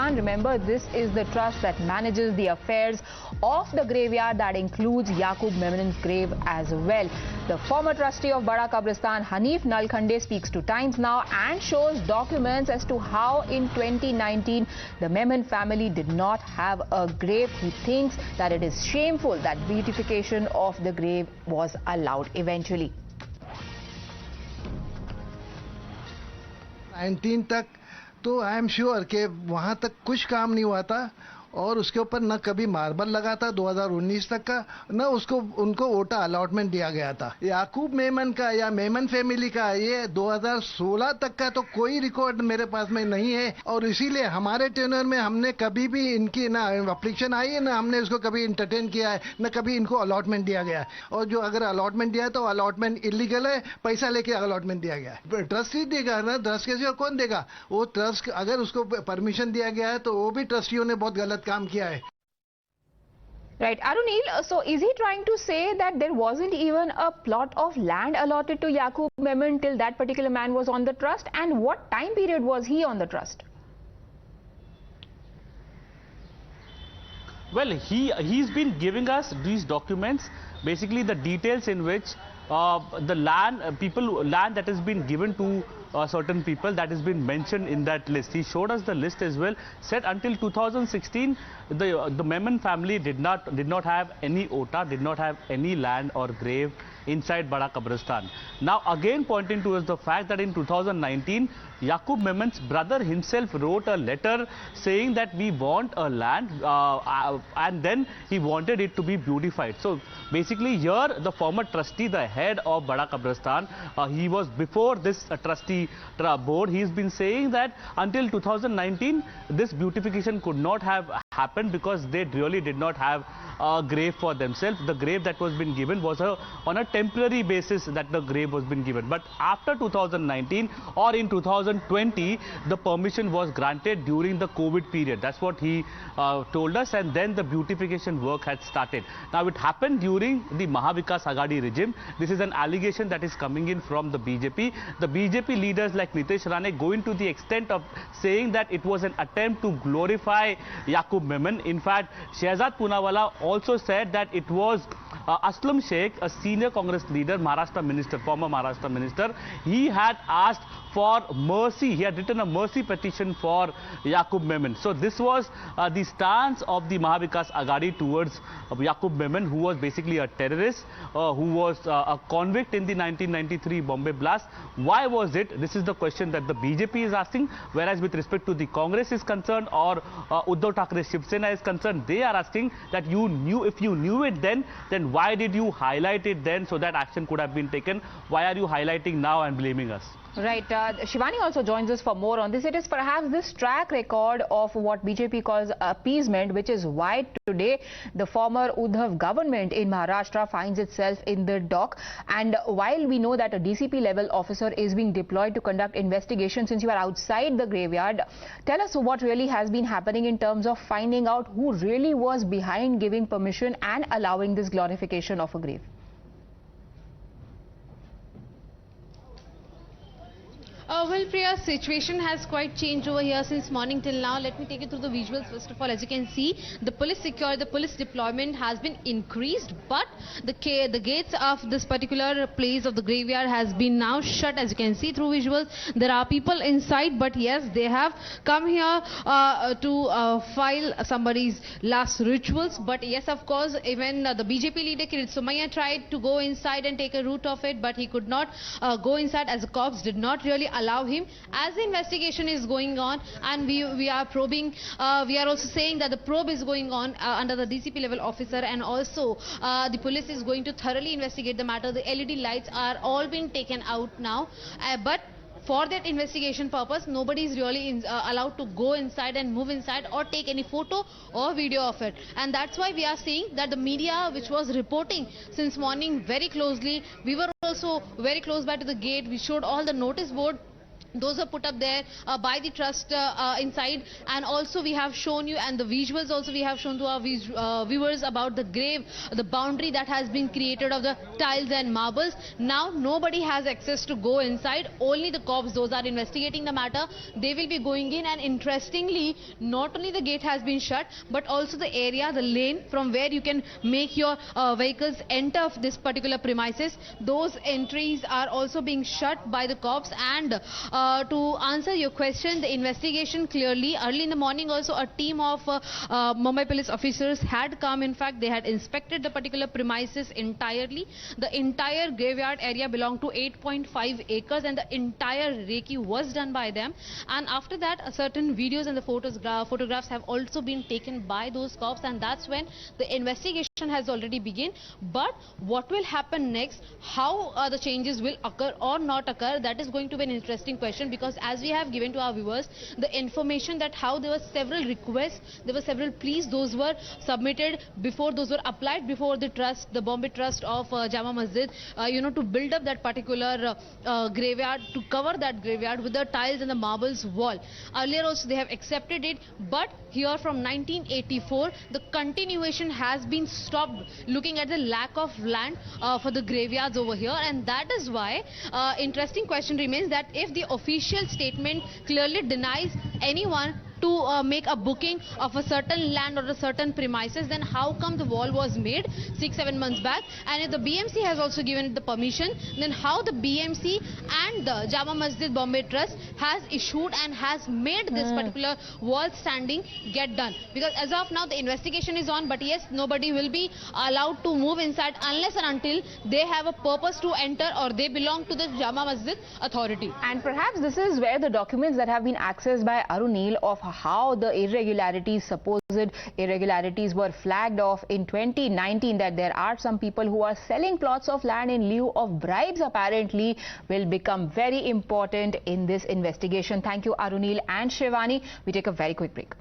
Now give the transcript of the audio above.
Kabrastan. Remember, this is the trust that manages the affairs of the graveyard that includes Yakub Memon's grave as well. The former trustee of Bada Qabrastan, Hanif Nalkhande, speaks to Times Now and shows documents as to how in 2019 the Memon family did not have a grave. He thinks that it is shameful that beautification of the grave was allowed eventually. 19 तक तो I am sure कि वहाँ तक कुछ काम नहीं हुआ था और उसके ऊपर न कभी मार्बल लगा था 2019 तक का, न उनको ओटा अलॉटमेंट दिया गया था। याकूब मेमन का या मेमन फैमिली का ये 2016 तक का तो कोई रिकॉर्ड मेरे पास में नहीं है और इसीलिए हमारे टेन्योर में हमने कभी भी इनकी ना एप्लीकेशन आई है ना हमने इसको कभी इंटरटेन किया है, न कभी इनको अलॉटमेंट दिया गया है। और जो अगर अलॉटमेंट दिया है तो अलॉटमेंट इलीगल है, पैसा लेके अलॉटमेंट दिया गया है। ट्रस्टी देगा ना, ट्रस्ट कैसे कौन देगा? वो ट्रस्ट अगर उसको परमिशन दिया गया है तो वो भी ट्रस्टियों ने बहुत गलत काम किया है। Right, Arunil, so is he trying to say that there wasn't even a plot of land allotted to Yakub Memon till that particular man was on the trust, and what time period was he on the trust? Well, he's been giving us these documents, basically the details in which the land that has been given to certain people that has been mentioned in that list. He showed us the list as well. Said until 2016 the Memon family did not have any ota, did not have any land or grave inside Bada Qabrastan. Now again pointing towards the fact that in 2019 Yakub Memon's brother himself wrote a letter saying that we want a land and then he wanted it to be beautified. So basically here the former trustee, the head of Bada Qabrastan, he was before this trustee board. He's been saying that until 2019 this beautification could not have happened because they really did not have a grave for themselves. The grave that was been given was on a temporary basis that the grave was been given. But after 2019 or in 2020, the permission was granted during the COVID period. That's what he told us, and then the beautification work had started. Now it happened during the Mahavikas Aghadi regime. This is an allegation that is coming in from the BJP. The BJP leaders like Nitesh Rane going to the extent of saying that it was an attempt to glorify Yakub Memon. In fact, Shehzad Poonawalla also said that it was Aslam Sheikh, a senior Congress leader, Maharashtra minister, former Maharashtra minister. He had asked for mercy. He had written a mercy petition for Yakub Memon. So this was the stance of the Mahavikas Aghadi towards Yakub Memon, who was basically a terrorist, who was a convict in the 1993 Bombay blast. Why was it? This is the question that the BJP is asking. Whereas with respect to the Congress is concerned or Uddhav Thackeray Shiv Sena is concerned, they are asking that you knew, if you knew it then why did you highlight it then so that action could have been taken? Why are you highlighting now and blaming us? Right. Shivani also joins us for more on this. It is perhaps this track record of what BJP calls appeasement, which is why today the former Uddhav government in Maharashtra finds itself in the dock. And while we know that a DCP level officer is being deployed to conduct investigation, since you are outside the graveyard, tell us what really has been happening in terms of finding out who really was behind giving permission and allowing this glorification of a grave. Well, Priya, situation has quite changed over here since morning till now. Let me take you through the visuals. First of all, as you can see, the police deployment has been increased, but the gates of this particular place of the graveyard has been now shut. As you can see through visuals, there are people inside, but yes, they have come here to file somebody's last rituals. But yes, of course, even the BJP leader Kirit Somaiya tried to go inside and take a route of it, but he could not go inside as the cops did not really allow him. As the investigation is going on and we are probing, we are also saying that the probe is going on under the DCP level officer, and also the police is going to thoroughly investigate the matter. The LED lights are all being taken out now, but for that investigation purpose, nobody is really allowed to go inside and move inside or take any photo or video of it. And that's why we are seeing that the media, which was reporting since morning very closely, we were also very close by to the gate. We showed all the notice board Those are put up there by the trust inside, and also we have shown you, and the visuals also we have shown to our viewers about the grave, the boundary that has been created of the tiles and marbles. Now nobody has access to go inside, only the cops, those are investigating the matter, they will be going in. And interestingly, not only the gate has been shut, but also the area, the lane from where you can make your vehicles enter this particular premises, those entries are also being shut by the cops. And to answer your question, the investigation clearly, early in the morning also a team of Mumbai police officers had come. In fact, they had inspected the particular premises entirely. The entire graveyard area belonged to 8.5 acres and the entire recce was done by them. And after that, certain videos and the photographs have also been taken by those cops, and that's when the investigation has already begun. But what will happen next, how the changes will occur or not occur, that is going to be an interesting question, because as we have given to our viewers the information that how there were several requests, there were several pleas, those were submitted before, those were applied before the trust, the Bombay Trust of Jama Masjid, to build up that particular graveyard, to cover that graveyard with the tiles and the marbles wall. Earlier also they have accepted it, but here from 1984 the continuation has been stopped, looking at the lack of land for the graveyards over here. And that is why interesting question remains that if the official statement clearly denies anyone to make a booking of a certain land or a certain premises, then how come the wall was made 6-7 months back? And if the BMC has also given it the permission, then how the BMC and the Jama Masjid Bombay Trust has issued and has made this particular wall standing get done? Because as of now the investigation is on, but yes, nobody will be allowed to move inside unless and until they have a purpose to enter or they belong to the Jama Masjid authority. And perhaps this is where the documents that have been accessed by Arunil of how the supposed irregularities were flagged off in 2019, that there are some people who are selling plots of land in lieu of bribes apparently, will become very important in this investigation. Thank you, Arunil and Shivani. We take a very quick break.